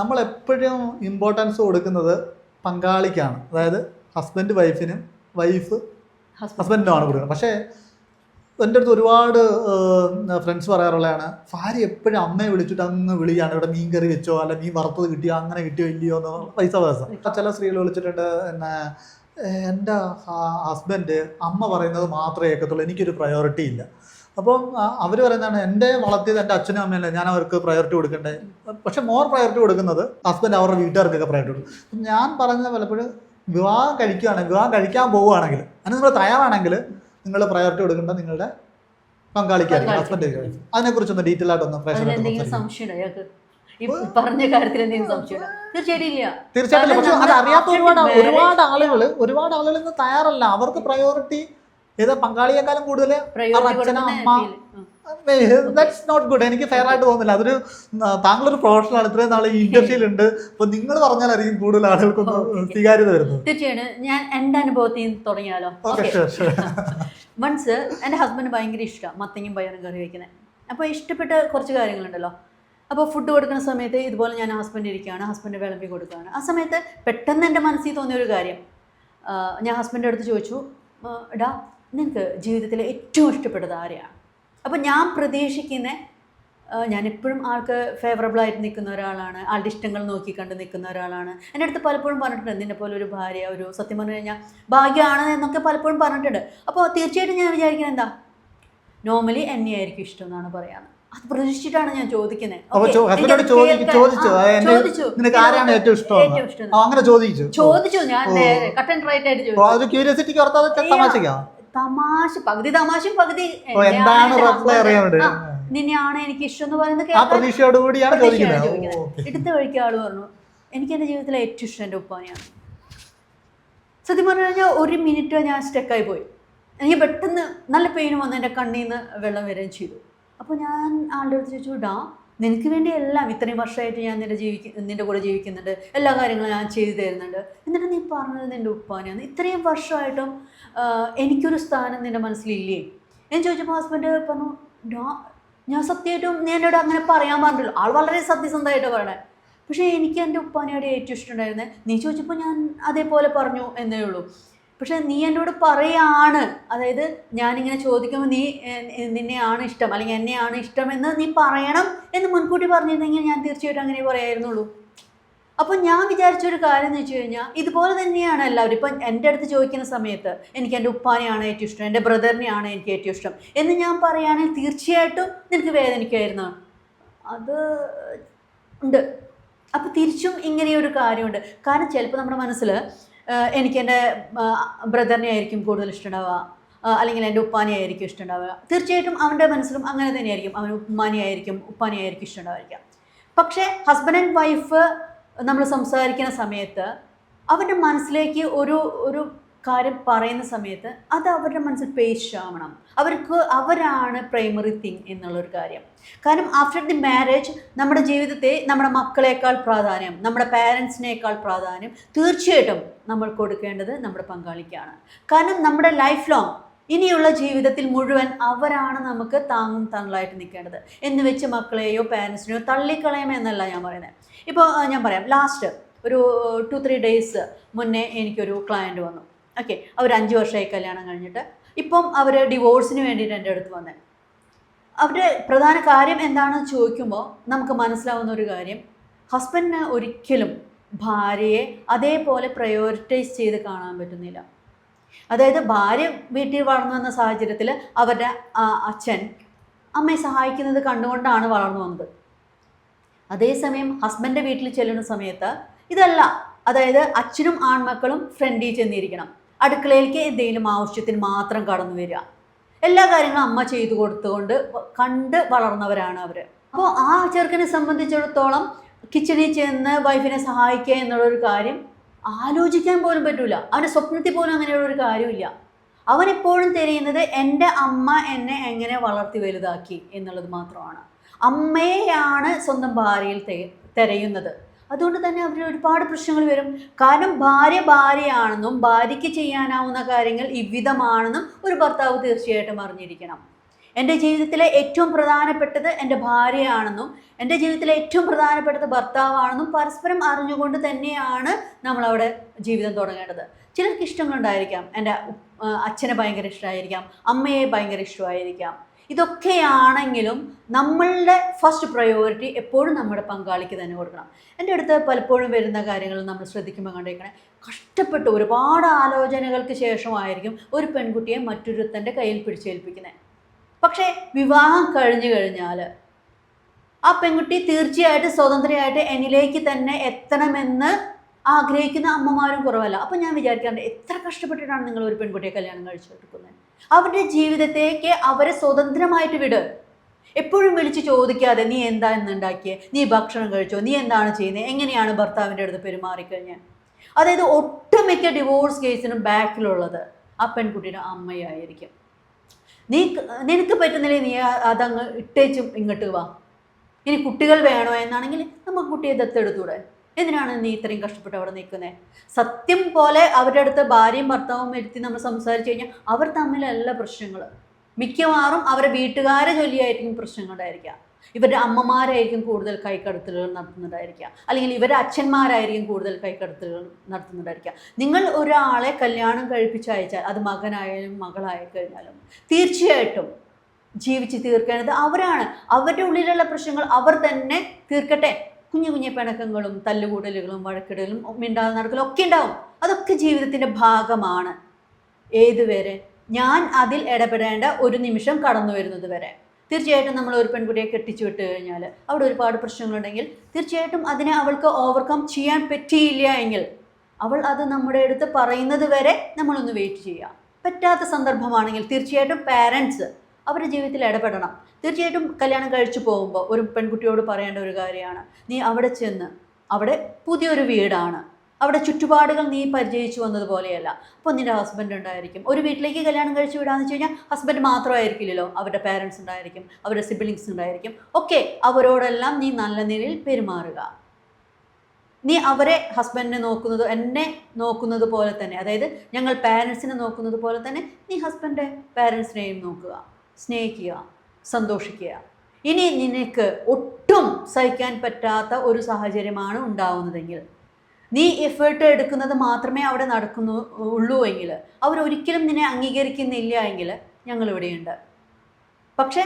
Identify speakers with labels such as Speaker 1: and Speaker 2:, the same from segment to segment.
Speaker 1: നമ്മൾ എപ്പോഴും ഇമ്പോർട്ടൻസ് കൊടുക്കുന്നത് പങ്കാളിക്കാണ്. അതായത് ഹസ്ബൻഡ് വൈഫിനും, വൈഫ് ഹസ്ബൻഡിനുമാണ് കൊടുക്കുന്നത്. പക്ഷേ എൻ്റെ അടുത്ത് ഒരുപാട് ഫ്രണ്ട്സ് പറയാറുള്ളതാണ്, ഭാര്യ എപ്പോഴും അമ്മയെ വിളിച്ചിട്ട് അങ്ങ് വിളിയാണ്, ഇവിടെ മീൻ കറി വെച്ചോ അല്ല മീൻ വറുത്തത് കിട്ടിയോ അങ്ങനെ കിട്ടിയോ ഇല്ലയോ എന്ന് പൈസ ദിവസം. ചില സ്ത്രീകൾ വിളിച്ചിട്ടുണ്ട്, പിന്നെ എൻ്റെ ഹസ്ബൻഡ് അമ്മ പറയുന്നത് മാത്രമേ കേൾക്കത്തുള്ളൂ, എനിക്കൊരു പ്രയോറിറ്റി ഇല്ല. അപ്പം അവർ പറയുന്നതാണ്, എൻ്റെ വളർത്തിയത് എൻ്റെ അച്ഛനും അമ്മയല്ലേ, ഞാൻ അവർക്ക് പ്രയോറിറ്റി കൊടുക്കണ്ടേ. പക്ഷെ മോർ പ്രയോറിറ്റി കൊടുക്കുന്നത് ഹസ്ബൻഡ് അവരുടെ വീട്ടുകാർക്കൊക്കെ പ്രയോറിറ്റി കൊടുക്കും. ഞാൻ പറഞ്ഞത് പലപ്പോഴും വിവാഹം കഴിക്കാൻ പോവുകയാണെങ്കിൽ അതിന് നിങ്ങൾ തയ്യാറാണെങ്കിൽ നിങ്ങൾ പ്രയോറിറ്റി കൊടുക്കേണ്ടത് നിങ്ങളുടെ പങ്കാളിക്കായിരിക്കും, ഹസ്ബൻഡ്. അതിനെക്കുറിച്ചൊന്ന് ഡീറ്റെയിൽ ആയിട്ടൊന്ന് തീർച്ചയായിട്ടും. പക്ഷെ അത് അറിയാത്ത ഒരുപാട് ആളുകൾ ഇന്ന് തയ്യാറല്ല. അവർക്ക് പ്രയോറിറ്റി ഏതാ പങ്കാളിയേക്കാളും കൂടുതൽ അച്ഛന അമ്മ. That's not good. എനിക്ക് ഫെയർ ആയിട്ട് തോന്നുന്നില്ല. അതൊരു താങ്കളൊരു പ്രൊഫഷണലാണ്, ഇത്രയും നാളെ ഈ ഇൻഡസ്ട്രിയിലുണ്ട്. അപ്പൊ നിങ്ങൾ പറഞ്ഞാലായിരിക്കും കൂടുതൽ ആളുകൾക്കൊന്ന് സ്വീകാര്യത വരുന്നത്.
Speaker 2: തീർച്ചയായും ഞാൻ എൻ്റെ അനുഭവത്തിൽ തുടങ്ങിയാലോ. വൺസ് എൻ്റെ ഹസ്ബൻഡ് ഭയങ്കര ഇഷ്ടമാണ് മത്തങ്ങയും പയറും കറി വയ്ക്കുന്നത്. അപ്പോൾ ഇഷ്ടപ്പെട്ട കുറച്ച് കാര്യങ്ങളുണ്ടല്ലോ. അപ്പോൾ ഫുഡ് കൊടുക്കുന്ന സമയത്ത് ഇതുപോലെ ഞാൻ ഹസ്ബൻഡ് ഇരിക്കുകയാണ്, ഹസ്ബൻഡ് വിളമ്പി കൊടുക്കുകയാണ്. ആ സമയത്ത് പെട്ടെന്ന് എൻ്റെ മനസ്സിൽ തോന്നിയൊരു കാര്യം, ഞാൻ ഹസ്ബൻഡിൻ്റെ അടുത്ത് ചോദിച്ചു, എടാ നിനക്ക് ജീവിതത്തിൽ ഏറ്റവും ഇഷ്ടപ്പെട്ടത് ആരെയാണ്? അപ്പോൾ ഞാൻ പ്രതീക്ഷിക്കുന്ന, ഞാൻ എപ്പോഴും ആൾക്ക് ഫേവറബിളായിട്ട് നിൽക്കുന്ന ഒരാളാണ്, ആളുടെ ഇഷ്ടങ്ങൾ നോക്കിക്കണ്ട് നിൽക്കുന്ന ഒരാളാണ്. എൻ്റെ അടുത്ത് പലപ്പോഴും പറഞ്ഞിട്ടുണ്ട്, നിന്നെ പോലെ ഒരു ഭാര്യ, ഒരു സത്യം പറഞ്ഞു കഴിഞ്ഞാൽ ഭാഗ്യമാണ് എന്നൊക്കെ പലപ്പോഴും പറഞ്ഞിട്ടുണ്ട്. അപ്പോൾ തീർച്ചയായിട്ടും ഞാൻ വിചാരിക്കുന്നത് എന്താ, നോർമലി എന്നെയായിരിക്കും ഇഷ്ടം എന്നാണ് പറയാറ്. അത് പ്രതീക്ഷിച്ചിട്ടാണ് ഞാൻ ചോദിക്കുന്നത്. ചോദിച്ചു ഞാൻ കട്ട് ആൻഡ് റൈറ്റ് ആയിട്ട് ചോദിച്ചു. തമാശ, പകുതി തമാശയും പകുതി നിന്നെയാണ് എനിക്ക് ഇഷ്ടം എന്ന് പറയുന്നത്. എടുത്ത വഴിക്ക് ആള് പറഞ്ഞു, എനിക്ക് എൻ്റെ ജീവിതത്തിലെ ഏറ്റവും ഇഷ്ടം എൻ്റെ ഉപ്പാനെയാണ്. സത്യം പറഞ്ഞു കഴിഞ്ഞാൽ ഒരു മിനിറ്റ് ഞാൻ സ്റ്റക്കായി പോയി. എനിക്ക് പെട്ടെന്ന് നല്ല പെയിൻ വന്ന് എൻ്റെ കണ്ണിൽ നിന്ന് വെള്ളം വരികയും ചെയ്തു. അപ്പോൾ ഞാൻ ആളുടെ അടുത്ത് ചോദിച്ചു, ഡാ നിനക്ക് വേണ്ടി എല്ലാം ഇത്രയും വർഷമായിട്ട് ഞാൻ നിൻ്റെ കൂടെ ജീവിക്കുന്നുണ്ട്, എല്ലാ കാര്യങ്ങളും ഞാൻ ചെയ്തു തരുന്നുണ്ട്, എന്നിട്ട് നീ പറഞ്ഞത് നിൻ്റെ ഉപ്പാനെയാണ്. ഇത്രയും വർഷമായിട്ടും എനിക്കൊരു സ്ഥാനം നിൻ്റെ മനസ്സിലില്ലേ എന്ന് ചോദിച്ചപ്പോൾ ഹസ്ബൻഡ് പറഞ്ഞു, ഞാൻ സത്യമായിട്ടും നീ എന്നോട് അങ്ങനെ പറയാൻ പറഞ്ഞല്ലോ. ആൾ വളരെ സത്യസന്ധമായിട്ട് പറയണേ. പക്ഷേ എനിക്ക് എൻ്റെ ഉപ്പാനെയോട് ഏറ്റവും ഇഷ്ടമുണ്ടായിരുന്നത്. നീ ചോദിച്ചപ്പോൾ ഞാൻ അതേപോലെ പറഞ്ഞു എന്നേ ഉള്ളൂ. പക്ഷെ നീ എന്നോട് പറയാണ്, അതായത് ഞാനിങ്ങനെ ചോദിക്കുമ്പോൾ നീ നിന്നെയാണ് ഇഷ്ടം അല്ലെങ്കിൽ എന്നെയാണ് ഇഷ്ടം എന്ന് നീ പറയണം എന്ന് മുൻകൂട്ടി പറഞ്ഞിരുന്നെങ്കിൽ ഞാൻ തീർച്ചയായിട്ടും അങ്ങനെ പറയായിരുന്നുള്ളൂ. അപ്പോൾ ഞാൻ വിചാരിച്ചൊരു കാര്യം എന്ന് വെച്ച് കഴിഞ്ഞാൽ, ഇതുപോലെ തന്നെയാണ് എല്ലാവരും. ഇപ്പം എൻ്റെ അടുത്ത് ചോദിക്കുന്ന സമയത്ത് എനിക്ക് എൻ്റെ ഉപ്പാനെയാണ് ഏറ്റവും ഇഷ്ടം, എൻ്റെ ബ്രദറിനെയാണ് എനിക്ക് ഏറ്റവും ഇഷ്ടം എന്ന് ഞാൻ പറയുകയാണെങ്കിൽ തീർച്ചയായിട്ടും നിനക്ക് വേദനിക്കുമായിരുന്നു. അത് ഉണ്ട്. അപ്പോൾ തിരിച്ചും ഇങ്ങനെയൊരു കാര്യമുണ്ട്. കാരണം ചിലപ്പോൾ നമ്മുടെ മനസ്സിൽ എനിക്ക് എൻ്റെ ബ്രദറിനെ ആയിരിക്കും കൂടുതൽ ഇഷ്ടമുണ്ടാവുക, അല്ലെങ്കിൽ എൻ്റെ ഉപ്പാനെ ആയിരിക്കും ഇഷ്ടമുണ്ടാവുക. തീർച്ചയായിട്ടും അവൻ്റെ മനസ്സിലും അങ്ങനെ തന്നെയായിരിക്കും, അവന് ഉമ്മാനെ ആയിരിക്കും ഉപ്പാനെ ആയിരിക്കും ഇഷ്ടമുണ്ടായിരിക്കാം. പക്ഷേ ഹസ്ബൻഡ് ആൻഡ് വൈഫ് നമ്മൾ സംസാരിക്കുന്ന സമയത്ത് അവരുടെ മനസ്സിലേക്ക് ഒരു കാര്യം പറയുന്ന സമയത്ത് അത് അവരുടെ മനസ്സിൽ പേസ്റ്റ് ആവണം. അവരാണ് പ്രൈമറി തിങ് എന്നുള്ളൊരു കാര്യം. കാരണം ആഫ്റ്റർ ദി മാരേജ് നമ്മുടെ ജീവിതത്തെ നമ്മുടെ മക്കളെക്കാൾ പ്രാധാന്യം, നമ്മുടെ പാരൻസിനേക്കാൾ പ്രാധാന്യം തീർച്ചയായിട്ടും നമ്മൾ കൊടുക്കേണ്ടത് നമ്മുടെ പങ്കാളിക്കാണ്. കാരണം നമ്മുടെ ലൈഫ് ലോങ് ഇനിയുള്ള ജീവിതത്തിൽ മുഴുവൻ അവരാണ് നമുക്ക് താങ്ങും തണലായിട്ട് നിൽക്കേണ്ടത്. എന്ന് വെച്ച് മക്കളെയോ പാരൻസിനെയോ തള്ളിക്കളയുമെന്നല്ല ഞാൻ പറയുന്നത്. ഇപ്പോൾ ഞാൻ പറയാം, ലാസ്റ്റ് ഒരു 2-3 ഡേയ്സ് മുന്നേ എനിക്കൊരു ക്ലയൻറ്റ് വന്നു. ഓക്കെ, അവർ 5 വർഷമായി കല്യാണം കഴിഞ്ഞിട്ട്. ഇപ്പം അവർ ഡിവോഴ്സിന് വേണ്ടിയിട്ട് എൻ്റെ അടുത്ത് വന്നത്. അവരുടെ പ്രധാന കാര്യം എന്താണെന്ന് ചോദിക്കുമ്പോൾ നമുക്ക് മനസ്സിലാവുന്ന ഒരു കാര്യം, ഹസ്ബൻഡിന് ഒരിക്കലും ഭാര്യയെ അതേപോലെ പ്രയോറിറ്റൈസ് ചെയ്ത് കാണാൻ പറ്റുന്നില്ല. അതായത് ഭാര്യ വീട്ടിൽ വളർന്നു വന്ന സാഹചര്യത്തിൽ അവരുടെ അച്ഛൻ അമ്മയെ സഹായിക്കുന്നത് കണ്ടുകൊണ്ടാണ് വളർന്നു വന്നത്. അതേസമയം ഹസ്ബൻഡിൻ്റെ വീട്ടിൽ ചെല്ലുന്ന സമയത്ത് ഇതല്ല. അതായത് അച്ഛനും ആൺമക്കളും ഫ്രണ്ടിൽ ചെന്നിരിക്കണം, അടുക്കളയിലേക്ക് എന്തെങ്കിലും ആവശ്യത്തിന് മാത്രം കടന്നു വരിക, എല്ലാ കാര്യങ്ങളും അമ്മ ചെയ്തു കൊടുത്തുകൊണ്ട് കണ്ട് വളർന്നവരാണ് അവർ. അപ്പോൾ ആ ചെറുക്കനെ സംബന്ധിച്ചിടത്തോളം കിച്ചണിൽ ചെന്ന് വൈഫിനെ സഹായിക്കുക എന്നുള്ളൊരു കാര്യം ആലോചിക്കാൻ പോലും പറ്റില്ല. അവൻ്റെ സ്വപ്നത്തിൽ പോലും അങ്ങനെയുള്ളൊരു കാര്യമില്ല. അവനെപ്പോഴും തിരയുന്നത് എൻ്റെ അമ്മ എന്നെ എങ്ങനെ വളർത്തി വലുതാക്കി എന്നുള്ളത് മാത്രമാണ്. അമ്മയെയാണ് സ്വന്തം ഭാര്യയിൽ തിരയുന്നത്. അതുകൊണ്ട് തന്നെ അവർ ഒരുപാട് പ്രശ്നങ്ങൾ വരും. കാരണം ഭാര്യയാണെന്നും ഭാര്യയ്ക്ക് ചെയ്യാനാവുന്ന കാര്യങ്ങൾ ഇவ்விதമാണെന്നും ഒരു ഭർത്താവ് തീർച്ചയായിട്ടും അറിഞ്ഞിരിക്കണം. എൻ്റെ ജീവിതത്തിലെ ഏറ്റവും പ്രധാനപ്പെട്ടത് എൻ്റെ ഭാര്യയാണെന്നും എൻ്റെ ജീവിതത്തിലെ ഏറ്റവും പ്രധാനപ്പെട്ടത് ഭർത്താവാണെന്നും പരസ്പരം അറിഞ്ഞുകൊണ്ട് തന്നെയാണ് നമ്മളവിടെ ജീവിതം തുടങ്ങേണ്ടത്. ചിലർക്ക് ഇഷ്ടങ്ങളുണ്ടായിരിക്കാം. എൻ്റെ അച്ഛനെ ഭയങ്കര ഇഷ്ടമായിരിക്കാം, അമ്മയെ ഭയങ്കര ഇഷ്ടമായിരിക്കാം. ഇതൊക്കെയാണെങ്കിലും നമ്മളുടെ ഫസ്റ്റ് പ്രയോറിറ്റി എപ്പോഴും നമ്മുടെ പങ്കാളിക്ക് തന്നെ കൊടുക്കണം. എൻ്റെ അടുത്ത് പലപ്പോഴും വരുന്ന കാര്യങ്ങൾ നമ്മൾ ശ്രദ്ധിക്കുമ്പോൾ കണ്ടിരിക്കണേ, കഷ്ടപ്പെട്ട് ഒരുപാട് ആലോചനകൾക്ക് ശേഷമായിരിക്കും ഒരു പെൺകുട്ടിയെ മറ്റൊരുത്തൻ്റെ കയ്യിൽ പിടിച്ചേൽപ്പിക്കുന്നത്. പക്ഷേ വിവാഹം കഴിഞ്ഞു കഴിഞ്ഞാൽ ആ പെൺകുട്ടി തീർച്ചയായിട്ടും സ്വതന്ത്രയായിട്ട് എന്നിലേക്ക് തന്നെ എത്തണമെന്ന് ആഗ്രഹിക്കുന്ന അമ്മമാരും കുറവല്ല. അപ്പം ഞാൻ വിചാരിക്കാറുണ്ട്, എത്ര കഷ്ടപ്പെട്ടിട്ടാണ് നിങ്ങൾ ഒരു പെൺകുട്ടിയെ കല്യാണം കഴിച്ചെടുക്കുന്നത്? അവരുടെ ജീവിതത്തേക്ക് അവരെ സ്വതന്ത്രമായിട്ട് വിട്. എപ്പോഴും വിളിച്ച് ചോദിക്കാതെ നീ എന്താ ഇന്നുണ്ടാക്കിയേ, നീ ഭക്ഷണം കഴിച്ചോ, നീ എന്താണ് ചെയ്യുന്നത്, എങ്ങനെയാണ് ഭർത്താവിൻ്റെ അടുത്ത് പെരുമാറിക്കഴിഞ്ഞാൽ. അതായത് ഒട്ടുമിക്ക ഡിവോഴ്സ് കേസിനും ബാക്കിലുള്ളത് ആ പെൺകുട്ടിയുടെ അമ്മയായിരിക്കും. നിനക്ക് പറ്റുന്നില്ലേ, നീ അതങ്ങ് ഇട്ടേച്ചും ഇങ്ങോട്ട് വാ. ഇനി കുട്ടികൾ വേണോ എന്നാണെങ്കിൽ നമുക്ക് കുട്ടിയെ ദത്തെടുത്തൂടെ? എന്തിനാണ് നീ ഇത്രയും കഷ്ടപ്പെട്ട് അവിടെ നിൽക്കുന്നത്? സത്യം പോലെ അവരുടെ അടുത്ത് ഭാര്യയും ഭർത്താവും ഇരുത്തി നമ്മൾ സംസാരിച്ചു കഴിഞ്ഞാൽ അവർ തമ്മിലല്ല പ്രശ്നങ്ങൾ. മിക്കവാറും അവരുടെ വീട്ടുകാരെ ചൊല്ലിയായിരിക്കും പ്രശ്നങ്ങളുണ്ടായിരിക്കുക. ഇവരുടെ അമ്മമാരായിരിക്കും കൂടുതൽ കൈക്കടത്തലുകൾ നടത്തുന്നുണ്ടായിരിക്കുക, അല്ലെങ്കിൽ ഇവരുടെ അച്ഛന്മാരായിരിക്കും കൂടുതൽ കൈക്കടത്തലുകൾ നടത്തുന്നുണ്ടായിരിക്കുക. നിങ്ങൾ ഒരാളെ കല്യാണം കഴിപ്പിച്ചയച്ചാൽ, അത് മകനായാലും മകളായി കഴിഞ്ഞാലും, തീർച്ചയായിട്ടും ജീവിച്ച് തീർക്കേണ്ടത് അവരാണ്. അവരുടെ ഉള്ളിലുള്ള പ്രശ്നങ്ങൾ അവർ തന്നെ തീർക്കട്ടെ. കുഞ്ഞു കുഞ്ഞു പിണക്കങ്ങളും തല്ലുകൂടലുകളും വഴക്കിടലും മിണ്ടാതെ നടക്കലും ഒക്കെ ഉണ്ടാവും. അതൊക്കെ ജീവിതത്തിൻ്റെ ഭാഗമാണ്. ഏതുവരെ? ഞാൻ അതിൽ ഇടപെടേണ്ട ഒരു നിമിഷം കടന്നു വരുന്നത് വരെ. തീർച്ചയായിട്ടും നമ്മൾ ഒരു പെൺകുട്ടിയെ കെട്ടിച്ചു വിട്ട് കഴിഞ്ഞാൽ അവിടെ ഒരുപാട് പ്രശ്നങ്ങളുണ്ടെങ്കിൽ തീർച്ചയായിട്ടും അതിനെ അവൾക്ക് ഓവർകം ചെയ്യാൻ പറ്റിയില്ല എങ്കിൽ അവൾ അത് നമ്മുടെ അടുത്ത് പറയുന്നത് വരെ നമ്മളൊന്ന് വെയിറ്റ് ചെയ്യുക. പറ്റാത്ത സന്ദർഭമാണെങ്കിൽ തീർച്ചയായിട്ടും പാരൻസ് അവരുടെ ജീവിതത്തിൽ ഇടപെടണം. തീർച്ചയായിട്ടും കല്യാണം കഴിച്ചു പോകുമ്പോൾ ഒരു പെൺകുട്ടിയോട് പറയേണ്ട ഒരു കാര്യമാണ്, നീ അവിടെ ചെന്ന്, അവിടെ പുതിയൊരു വീടാണ്, അവിടെ ചുറ്റുപാടുകൾ നീ പരിചയിച്ചു വന്നതുപോലെയല്ല. അപ്പോൾ നിൻ്റെ ഹസ്ബൻഡ് ഉണ്ടായിരിക്കും. ഒരു വീട്ടിലേക്ക് കല്യാണം കഴിച്ചു വിടാന്ന് വെച്ച് കഴിഞ്ഞാൽ ഹസ്ബൻഡ് മാത്രമായിരിക്കില്ലല്ലോ, അവരുടെ പാരൻസ് ഉണ്ടായിരിക്കും, അവരുടെ സിബ്ലിങ്സ് ഉണ്ടായിരിക്കും. ഓക്കെ, അവരോടെല്ലാം നീ നല്ല നിലയിൽ പെരുമാറുക. നീ അവരെ ഹസ്ബൻഡിനെ നോക്കുന്നത്, എന്നെ നോക്കുന്നത് പോലെ തന്നെ, അതായത് ഞങ്ങൾ പാരൻസിനെ നോക്കുന്നത് പോലെ തന്നെ നീ ഹസ്ബൻഡിൻ്റെ പാരൻസിനെയും നോക്കുക, സ്നേഹിക്കുക, സന്തോഷിക്കുക. ഇനി നിനക്ക് ഒട്ടും സഹിക്കാൻ പറ്റാത്ത ഒരു സാഹചര്യമാണ് ഉണ്ടാവുന്നതെങ്കിൽ, നീ എഫേർട്ട് എടുക്കുന്നത് മാത്രമേ അവിടെ ഉള്ളൂ എങ്കിൽ, അവരൊരിക്കലും നിന്നെ അംഗീകരിക്കുന്നില്ല എങ്കിൽ ഞങ്ങളിവിടെയുണ്ട്. പക്ഷെ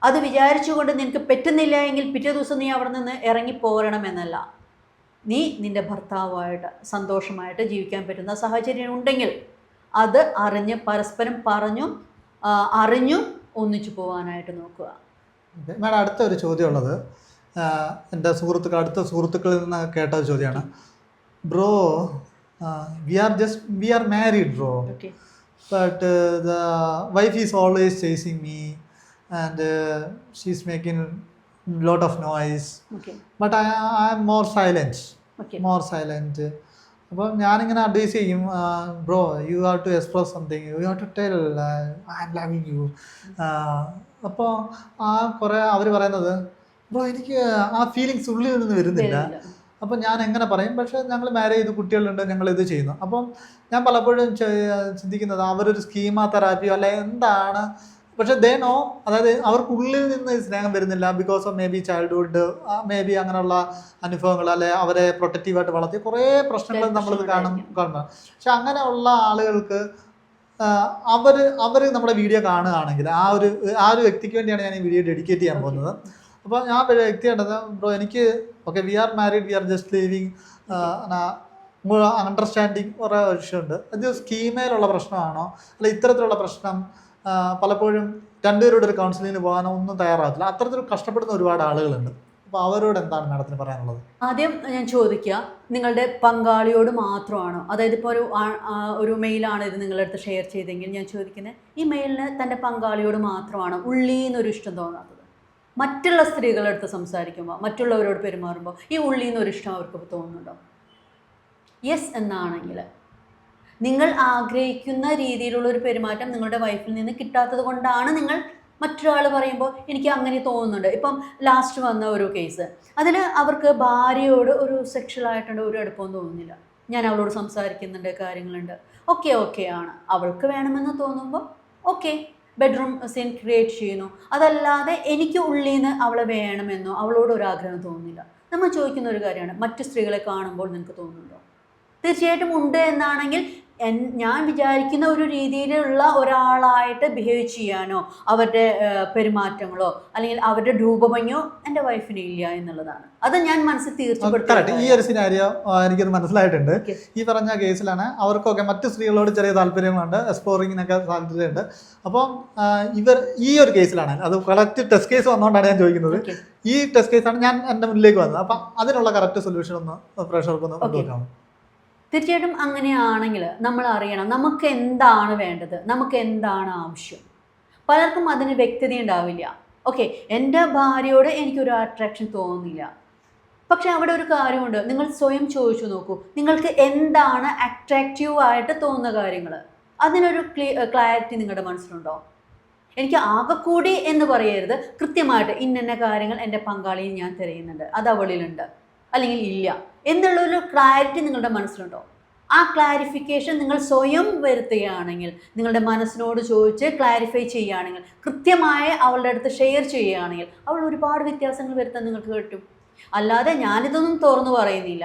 Speaker 2: അത് വിചാരിച്ചുകൊണ്ട് നിനക്ക് പറ്റുന്നില്ല എങ്കിൽ പിറ്റേ ദിവസം നീ അവിടെ നിന്ന് ഇറങ്ങിപ്പോരണമെന്നല്ല. നീ നിൻ്റെ ഭർത്താവായിട്ട് സന്തോഷമായിട്ട് ജീവിക്കാൻ പറ്റുന്ന സാഹചര്യം ഉണ്ടെങ്കിൽ അത് അറിഞ്ഞ് പരസ്പരം അറിഞ്ഞും ഒന്നിച്ചു പോകാനായിട്ട് നോക്കുക.
Speaker 1: മാഡം, അടുത്ത ഒരു ചോദ്യം ഉള്ളത് എൻ്റെ അടുത്ത സുഹൃത്തുക്കളിൽ നിന്ന് കേട്ട ഒരു ചോദ്യമാണ്. Bro, we are married, bro.
Speaker 2: Okay.
Speaker 1: But the wife is always chasing me and she's making lot of noise.
Speaker 2: Okay.
Speaker 1: But I am more silent.
Speaker 2: Okay.
Speaker 1: More silent. അപ്പോൾ ഞാനിങ്ങനെ അഡ്വൈസ് ചെയ്യും, bro you have to express something, you have to tell I am loving you. അപ്പോൾ കുറേ അവർ പറയുന്നത്, bro എനിക്ക് ആ feelings ഉള്ളിൽ നിന്ന് വരുന്നില്ല. അപ്പം ഞാൻ എങ്ങനെ പറയും? പക്ഷേ ഞങ്ങൾ മാരേജ് ചെയ്ത് കുട്ടികളുണ്ട്, ഞങ്ങളിത് ചെയ്യുന്നു. അപ്പം ഞാൻ പലപ്പോഴും ചിന്തിക്കുന്നത് അവരൊരു സ്കീമാ തെറാപ്പിയോ അല്ലെ എന്താണ്. പക്ഷെ ദേ നോ, അതായത് അവർക്കുള്ളിൽ നിന്ന് സ്നേഹം വരുന്നില്ല. Because of may be childhood, may be അങ്ങനെയുള്ള അനുഭവങ്ങൾ, അല്ലെ അവരെ പ്രൊട്ടക്റ്റീവായിട്ട് വളർത്തിയ കുറേ പ്രശ്നങ്ങൾ നമ്മളിത് കാണുന്നത്. പക്ഷെ അങ്ങനെയുള്ള ആളുകൾക്ക് അവർ നമ്മുടെ വീഡിയോ കാണുകയാണെങ്കിൽ ആ ഒരു വ്യക്തിക്ക് വേണ്ടിയാണ് ഞാൻ ഈ വീഡിയോ ഡെഡിക്കേറ്റ് ചെയ്യാൻ പോകുന്നത്. അപ്പോൾ ഞാൻ വ്യക്തി കണ്ടത്, ബ്രോ എനിക്ക് okay, we are married, we are just living, understanding കുറേ വിഷയമുണ്ട്. അത് സ്കീമയിലുള്ള പ്രശ്നമാണോ അല്ല ഇത്തരത്തിലുള്ള പ്രശ്നം? പലപ്പോഴും രണ്ടുപേരോട് ഒരു കൗൺസിലിങ്ങിന് പോകാനോ ഒന്നും തയ്യാറാകത്തില്ല. അത്തരത്തിൽ കഷ്ടപ്പെടുന്ന ഒരുപാട് ആളുകളുണ്ട്. അപ്പോൾ അവരോട് എന്താണ് മാഡത്തിന് പറയാനുള്ളത്?
Speaker 2: ആദ്യം ഞാൻ ചോദിക്കുക, നിങ്ങളുടെ പങ്കാളിയോട് മാത്രമാണോ? അതായത് ഇപ്പോൾ ഒരു മെയിലാണ് ഇത് നിങ്ങളുടെ അടുത്ത് ഷെയർ ചെയ്തെങ്കിൽ ഞാൻ ചോദിക്കുന്നത്, ഈ മെയിലിന് തൻ്റെ പങ്കാളിയോട് മാത്രമാണോ ഉള്ളീന്നൊരു ഇഷ്ടം തോന്നാത്തത്? മറ്റുള്ള സ്ത്രീകളുടെ അടുത്ത് സംസാരിക്കുമ്പോൾ, മറ്റുള്ളവരോട് പെരുമാറുമ്പോൾ ഈ ഉള്ളീന്നൊരു ഇഷ്ടം അവർക്ക് തോന്നുന്നുണ്ടോ? യെസ് എന്നാണെങ്കിൽ, നിങ്ങൾ ആഗ്രഹിക്കുന്ന രീതിയിലുള്ളൊരു പെരുമാറ്റം നിങ്ങളുടെ വൈഫിൽ നിന്ന് കിട്ടാത്തത് കൊണ്ടാണ് നിങ്ങൾ മറ്റൊരാൾ പറയുമ്പോൾ എനിക്ക് അങ്ങനെ തോന്നുന്നുണ്ട്. ഇപ്പം ലാസ്റ്റ് വന്ന ഒരു കേസ്, അതിൽ അവർക്ക് ഭാര്യയോട് ഒരു സെക്ഷലായിട്ടുള്ള ഒരു അടുപ്പമൊന്നും തോന്നുന്നില്ല. ഞാൻ അവളോട് സംസാരിക്കുന്നുണ്ട്, കാര്യങ്ങളുണ്ട്, ഓക്കെ ആണ്. അവൾക്ക് വേണമെന്ന് തോന്നുമ്പോൾ ഓക്കെ, ബെഡ്റൂം സീൻ ക്രിയേറ്റ് ചെയ്യുന്നു. അതല്ലാതെ എനിക്ക് ഉള്ളിൽ നിന്ന് അവളെ വേണമെന്നോ അവളോട് ഒരു ആഗ്രഹം തോന്നുന്നില്ല. നമ്മൾ ചോദിക്കുന്ന ഒരു കാര്യമാണ്, മറ്റു സ്ത്രീകളെ കാണുമ്പോൾ നിനക്ക് തോന്നുന്നുണ്ടോ? തീർച്ചയായിട്ടും ഉണ്ട് എന്നാണെങ്കിൽ ഞാൻ വിചാരിക്കുന്ന ഒരു രീതിയിലുള്ള ഒരാളായിട്ട് ബിഹേവ് ചെയ്യാനോ അവരുടെ പെരുമാറ്റങ്ങളോ അല്ലെങ്കിൽ അവരുടെ രൂപഭംഗിയോ എൻ്റെ വൈഫിന് ഇല്ല എന്നുള്ളതാണ്. അത് ഞാൻ മനസ്സിൽ തീർച്ചപ്പെടുത്തും.
Speaker 1: ഈ ഒരു സിനാരിയോ എനിക്കത് മനസ്സിലായിട്ടുണ്ട്. ഈ പറഞ്ഞ കേസിലാണ് അവർക്കൊക്കെ മറ്റു സ്ത്രീകളോട് ചെറിയ താല്പര്യങ്ങളുണ്ട്, എക്സ്പ്ലോറിങ്ങിനൊക്കെ താല്പര്യമുണ്ട്. അപ്പം ഈ ഒരു കേസിലാണ്, അത് കറക്റ്റ് ടെസ്റ്റ് കേസ് വന്നുകൊണ്ടാണ് ഞാൻ ചോദിക്കുന്നത്. ഈ ടെസ്റ്റ് കേസാണ് ഞാൻ എൻ്റെ മുന്നിലേക്ക് വന്നത്. അപ്പം അതിനുള്ള കറക്റ്റ് സൊല്യൂഷൻ ഒന്ന് പ്രേക്ഷകർക്കൊന്ന് കൊണ്ടുവയ്ക്കണം.
Speaker 2: തീർച്ചയായിട്ടും അങ്ങനെയാണെങ്കിൽ നമ്മൾ അറിയണം നമുക്ക് എന്താണ് വേണ്ടത്, നമുക്ക് എന്താണ് ആവശ്യം. പലർക്കും അതിന് വ്യക്തത ഉണ്ടാവില്ല. ഓക്കെ, എൻ്റെ ഭാര്യയോട് എനിക്കൊരു അട്രാക്ഷൻ തോന്നുന്നില്ല. പക്ഷെ അവിടെ ഒരു കാര്യമുണ്ട്, നിങ്ങൾ സ്വയം ചോദിച്ചു നോക്കൂ, നിങ്ങൾക്ക് എന്താണ് അട്രാക്റ്റീവ് ആയിട്ട് തോന്നുന്ന കാര്യങ്ങൾ. അതിനൊരു ക്ലാരിറ്റി നിങ്ങളുടെ മനസ്സിലുണ്ടോ? എനിക്ക് ആകെക്കൂടി എന്ന് പറയരുത്, കൃത്യമായിട്ട് ഇന്ന കാര്യങ്ങൾ എൻ്റെ പങ്കാളിയിൽ ഞാൻ തിരയുന്നുണ്ട്, അത് അവളിലുണ്ട് അല്ലെങ്കിൽ ഇല്ല എന്നുള്ളൊരു ക്ലാരിറ്റി നിങ്ങളുടെ മനസ്സിലുണ്ടോ? ആ ക്ലാരിഫിക്കേഷൻ നിങ്ങൾ സ്വയം വരുത്തുകയാണെങ്കിൽ, നിങ്ങളുടെ മനസ്സിനോട് ചോദിച്ച് ക്ലാരിഫൈ ചെയ്യുകയാണെങ്കിൽ, കൃത്യമായി അവളുടെ അടുത്ത് ഷെയർ ചെയ്യുകയാണെങ്കിൽ, അവൾ ഒരുപാട് വ്യത്യാസങ്ങൾ വരുത്താൻ നിങ്ങൾക്ക് പറ്റും. അല്ലാതെ ഞാനിതൊന്നും തുറന്നു പറയുന്നില്ല,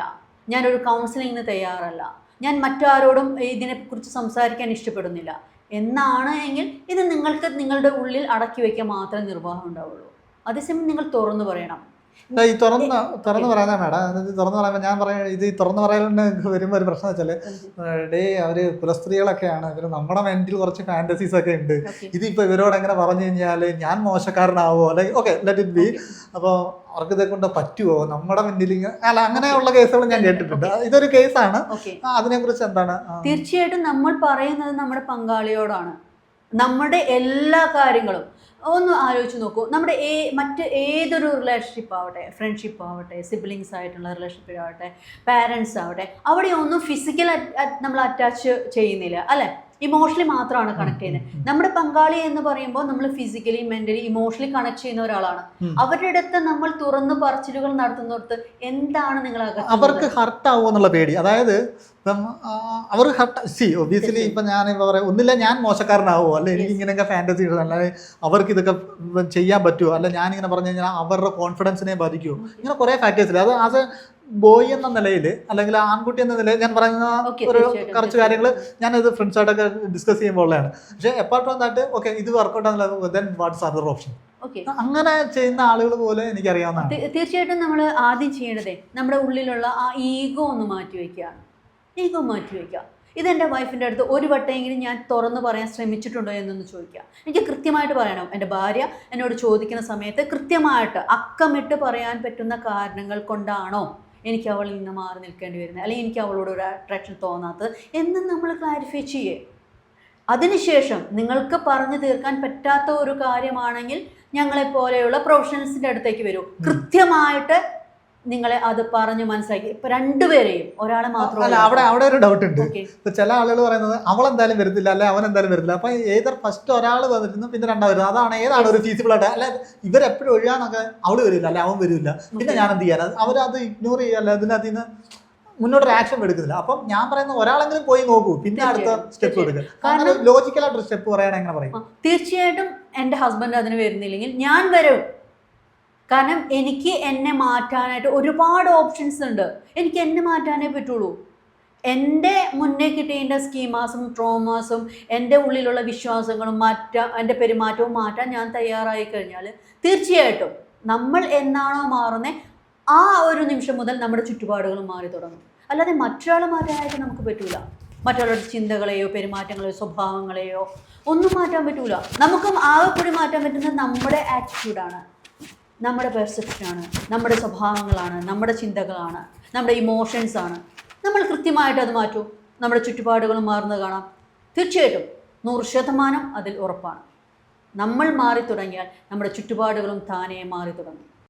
Speaker 2: ഞാനൊരു കൗൺസിലിങ്ങിന് തയ്യാറല്ല, ഞാൻ മറ്റാരോടും ഇതിനെക്കുറിച്ച് സംസാരിക്കാൻ ഇഷ്ടപ്പെടുന്നില്ല എന്നാണ് എങ്കിൽ ഇത് നിങ്ങൾക്ക് നിങ്ങളുടെ ഉള്ളിൽ അടക്കി വയ്ക്കാൻ മാത്രമേ നിർവാഹം ഉണ്ടാവുള്ളൂ. അതേസമയം നിങ്ങൾ തുറന്നു പറയണം.
Speaker 1: ഈ തുറന്ന് പറയാനാ മേഡം, തുറന്ന് പറയുമ്പോൾ ഞാൻ പറയാം, ഇത് തുറന്ന് പറയാൻ വരുമ്പോൾ ഒരു പ്രശ്നം വെച്ചാൽ അവര് കുലസ്ത്രീകളൊക്കെയാണ്, ഇവര് നമ്മുടെ മെന്റിൽ കുറച്ച് ഫാന്റസീസ് ഒക്കെ ഉണ്ട്. ഇതിപ്പോ ഇവരോട് എങ്ങനെ പറഞ്ഞു കഴിഞ്ഞാൽ ഞാൻ മോശക്കാരനാവോ, അല്ലെങ്കിൽ ഓക്കെ ലെറ്റ് ഇറ്റ് ബി, അപ്പോൾ അവർക്ക് ഇതേ കൊണ്ട് പറ്റുമോ, നമ്മുടെ മെന്റിൽ അല്ല, അങ്ങനെയുള്ള കേസുകൾ ഞാൻ കേട്ടിട്ടുണ്ട്. ഇതൊരു കേസാണ്, അതിനെക്കുറിച്ച് എന്താണ്?
Speaker 2: തീർച്ചയായിട്ടും നമ്മൾ പറയുന്നത് നമ്മുടെ പങ്കാളിയോടാണ്. നമ്മുടെ എല്ലാ കാര്യങ്ങളും ഒന്ന് ആലോചിച്ച് നോക്കൂ. നമ്മുടെ മറ്റ് ഏതൊരു റിലേഷൻഷിപ്പ് ആവട്ടെ, ഫ്രണ്ട്ഷിപ്പ് ആവട്ടെ, സിബ്ലിങ്സ് ആയിട്ടുള്ള റിലേഷൻഷിപ്പ് ആവട്ടെ, പാരൻസ് ആവട്ടെ, അവിടെയൊന്നും ഫിസിക്കൽ നമ്മൾ അറ്റാച്ച് ചെയ്യുന്നില്ല അല്ലേ, ഇമോഷണലി മാത്രമാണ് കണക്ട് ചെയ്യുന്നത്. നമ്മുടെ പങ്കാളി എന്ന് പറയുമ്പോൾ നമ്മൾ ഫിസിക്കലി മെന്റലി ഇമോഷണലി കണക്ട് ചെയ്യുന്ന ഒരാളാണ്. അവരുടെ അടുത്ത് നമ്മൾ തുറന്നു പറച്ചിലുകൾ നടത്തുന്നിടത്ത് എന്താണ് നിങ്ങൾ
Speaker 1: അവർക്ക് ഹർട്ട് ആവുമോ എന്നുള്ള പേടി. അതായത് ഇപ്പം അവർ ഒബിയസ്ലി ഇപ്പം ഞാൻ പറയാം, ഒന്നില്ല ഞാൻ മോശക്കാരനാവോ, അല്ലെ എനിക്ക് ഇങ്ങനെയൊക്കെ ഫാന്റസി, അല്ലെങ്കിൽ അവർക്ക് ഇതൊക്കെ ചെയ്യാൻ പറ്റുമോ, അല്ല ഞാനിങ്ങനെ പറഞ്ഞു കഴിഞ്ഞാൽ അവരുടെ കോൺഫിഡൻസിനെ ബാധിക്കുമോ, ഇങ്ങനെ കുറേ ഫാക്ടേഴ്സിൽ അത് ആസ് എ ബോയ് എന്ന നിലയിൽ അല്ലെങ്കിൽ ആൺകുട്ടി എന്ന നിലയിൽ ഞാൻ പറയുന്ന ഒരു കുറച്ച് കാര്യങ്ങൾ ഞാനത് ഫ്രണ്ട്സായിട്ടൊക്കെ ഡിസ്കസ് ചെയ്യുമ്പോൾ ഉള്ളതാണ്. പക്ഷേ അപ്പാർട്ട് ഫ്രം ദാറ്റ് ഓക്കെ ഇത് വർക്കൗട്ട് ആകുന്നില്ല, ദെൻ വാട്ട്സ് അതർ ഓപ്ഷൻ, അങ്ങനെ ചെയ്യുന്ന ആളുകൾ പോലെ എനിക്കറിയാവുന്നതാണ്.
Speaker 2: തീർച്ചയായിട്ടും നമ്മൾ ആദ്യം ചെയ്യേണ്ടതേ നമ്മുടെ ഉള്ളിലുള്ള ആ ഈഗോ ഒന്ന് മാറ്റിവെക്കുകയാണ്. ഈഗോ മാറ്റിവെക്കുക. ഇതെൻ്റെ വൈഫിൻ്റെ അടുത്ത് ഒരു വട്ടമെങ്കിലും ഞാൻ തുറന്ന് പറയാൻ ശ്രമിച്ചിട്ടുണ്ടോ എന്നൊന്ന് ചോദിക്കുക. എനിക്ക് കൃത്യമായിട്ട് പറയണം. എൻ്റെ ഭാര്യ എന്നോട് ചോദിക്കുന്ന സമയത്ത് കൃത്യമായിട്ട് അക്കമിട്ട് പറയാൻ പറ്റുന്ന കാരണങ്ങൾ കൊണ്ടാണോ എനിക്ക് അവളിൽ നിന്ന് മാറി നിൽക്കേണ്ടി വരുന്നത്, അല്ലെങ്കിൽ എനിക്ക് അവളോട് ഒരു അട്രാക്ഷൻ തോന്നാത്തത് എന്ന് നമ്മൾ ക്ലാരിഫൈ ചെയ്യേ. അതിനുശേഷം നിങ്ങൾക്ക് പറഞ്ഞു തീർക്കാൻ പറ്റാത്ത ഒരു കാര്യമാണെങ്കിൽ ഞങ്ങളെപ്പോലെയുള്ള പ്രൊഫഷണൽസിൻ്റെ അടുത്തേക്ക് വരൂ. കൃത്യമായിട്ട് നിങ്ങളെ അത് പറഞ്ഞ് മനസ്സിലാക്കി. ഇപ്പൊ രണ്ടുപേരെയും, ഒരാളെ മാത്രമല്ല.
Speaker 1: അവിടെ ഒരു ഡൗട്ട് ഉണ്ട്. ഇപ്പൊ ചില ആളുകൾ പറയുന്നത് അവളെന്തായാലും വരത്തില്ല, അല്ലെ അവൻ എന്തായാലും വരത്തില്ല. അപ്പൊ ഏതർ ഫസ്റ്റ് ഒരാൾ വന്നിരുന്നു പിന്നെ രണ്ടാമത് വരുന്നത്, അതാണ് ഏതാണ് ഒരു ഫീസിബിൾ ആയിട്ട്. അല്ലെ ഇവരെപ്പോഴും ഒഴിയാന്നൊക്കെ അവള് വരില്ല, അല്ലെ അവൻ വരില്ല, പിന്നെ ഞാൻ എന്ത് ചെയ്യാൻ, അവരത് ഇഗ്നോർ ചെയ്യല്ല, അതിനകത്ത് നിന്ന് മുന്നോട്ടൊരു ആക്ഷൻ എടുക്കുന്നില്ല. അപ്പം ഞാൻ പറയുന്ന ഒരാളെങ്കിലും പോയി നോക്കൂ, പിന്നെ അടുത്ത സ്റ്റെപ്പ് എടുക്കുക. കാരണം ലോജിക്കലായിട്ടൊരു സ്റ്റെപ്പ് പറയാൻ എങ്ങനെ പറയും?
Speaker 2: തീർച്ചയായിട്ടും എൻ്റെ ഹസ്ബൻഡ് അതിന് വരുന്നില്ലെങ്കിൽ ഞാൻ വരും. കാരണം എനിക്ക് എന്നെ മാറ്റാനായിട്ട് ഒരുപാട് ഓപ്ഷൻസ് ഉണ്ട്. എനിക്ക് എന്നെ മാറ്റാനേ പറ്റുള്ളൂ. എൻ്റെ മുന്നേ കിട്ടിയ സ്കീമാസും ട്രോമാസും എൻ്റെ ഉള്ളിലുള്ള വിശ്വാസങ്ങളും എൻ്റെ പെരുമാറ്റവും മാറ്റാൻ ഞാൻ തയ്യാറായി കഴിഞ്ഞാൽ തീർച്ചയായിട്ടും നമ്മൾ എന്നാണോ മാറുന്നത് ആ ഒരു നിമിഷം മുതൽ നമ്മുടെ ചുറ്റുപാടുകളും മാറി തുടങ്ങും. അല്ലാതെ മറ്റൊരാളെ മാറ്റാനായിട്ട് നമുക്ക് പറ്റൂല. മറ്റുള്ളവരുടെ ചിന്തകളെയോ പെരുമാറ്റങ്ങളെയോ സ്വഭാവങ്ങളെയോ ഒന്നും മാറ്റാൻ പറ്റൂല. നമുക്കും ആകെ കൂടി മാറ്റാൻ പറ്റുന്നത് നമ്മുടെ ആറ്റിറ്റ്യൂഡാണ്, നമ്മുടെ പെർസെപ്ഷനാണ്, നമ്മുടെ സ്വഭാവങ്ങളാണ്, നമ്മുടെ ചിന്തകളാണ്, നമ്മുടെ ഇമോഷൻസാണ്. നമ്മൾ കൃത്യമായിട്ട് അത് മാറ്റും, നമ്മുടെ ചുറ്റുപാടുകളും മാറുന്നത് കാണാം. തീർച്ചയായിട്ടും 100% അതിൽ ഉറപ്പാണ്. നമ്മൾ മാറി തുടങ്ങിയാൽ നമ്മുടെ ചുറ്റുപാടുകളും താനേ മാറി തുടങ്ങും.